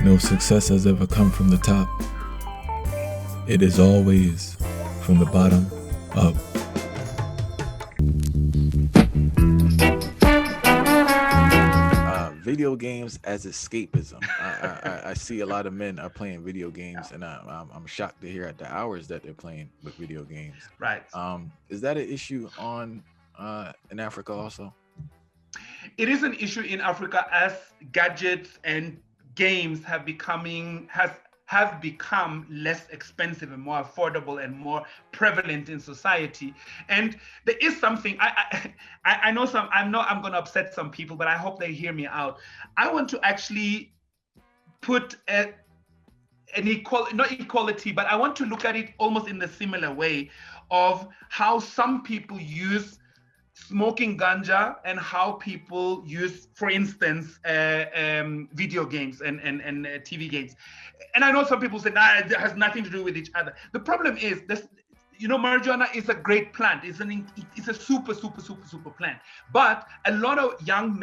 No success has ever come from the top. It is always from the bottom up. Video games as escapism. I see a lot of men are playing video games, and I'm shocked to hear at the hours that they're playing with video games. Right. Is that an issue in Africa also? It is an issue in Africa as gadgets and games have become less expensive and more affordable and more prevalent in society. And there is something I know I'm going to upset some people, but I hope they hear me out. I want to actually put not equality, but I want to look at it almost in the similar way of how some people use smoking ganja and how people use, for instance, video games and TV games. And I know some people say, it has nothing to do with each other. The problem is this, marijuana is a great plant. It's a super plant. But a lot of young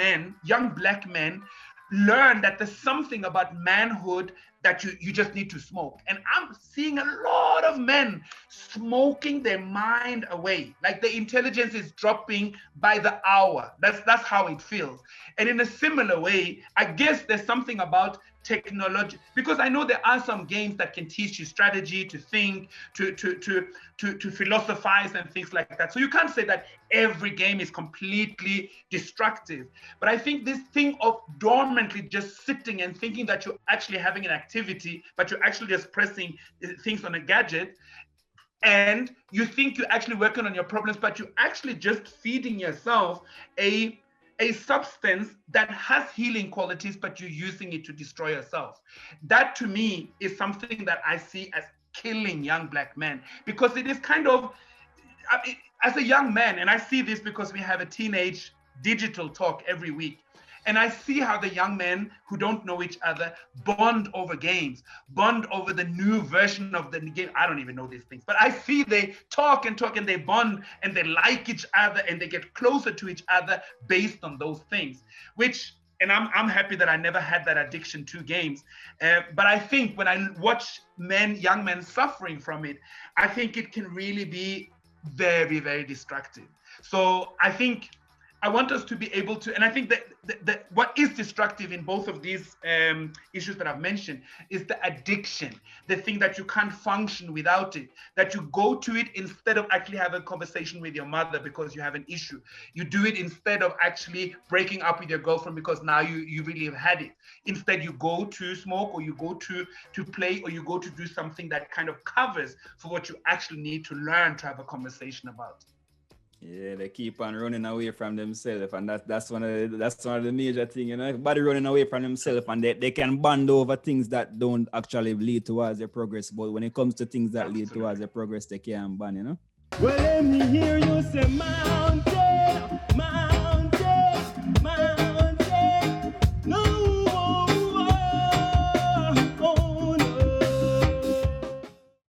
black men learn that there's something about manhood that you just need to smoke. And I'm seeing a lot of men smoking their mind away. Like the intelligence is dropping by the hour. That's how it feels. And in a similar way, I guess there's something about technology, because I know there are some games that can teach you strategy, to think, to philosophize and things like that. So you can't say that every game is completely destructive. But I think this thing of dormantly just sitting and thinking that you're actually having an activity, but you're actually just pressing things on a gadget, and you think you're actually working on your problems, but you're actually just feeding yourself a substance that has healing qualities, but you're using it to destroy yourself. That to me is something that I see as killing young black men, because it is kind of, as a young man, and I see this because we have a teenage digital talk every week, and I see how the young men who don't know each other bond over games, bond over the new version of the game. I don't even know these things, but I see they talk and they bond and they like each other and they get closer to each other based on those things, and I'm happy that I never had that addiction to games. But I think when I watch young men suffering from it, I think it can really be very, very destructive. So I think I want us to be able to, and I think that what is destructive in both of these issues that I've mentioned is the addiction, the thing that you can't function without it, that you go to it instead of actually having a conversation with your mother because you have an issue. You do it instead of actually breaking up with your girlfriend because now you really have had it. Instead, you go to smoke, or you go to play, or you go to do something that kind of covers for what you actually need to learn to have a conversation about. Yeah, they keep on running away from themselves, and that's one of the major things, Everybody running away from themselves, and they can bond over things that don't actually lead towards their progress. But when it comes to things that lead towards their progress, they can't bond, Well, let me hear you say mountain.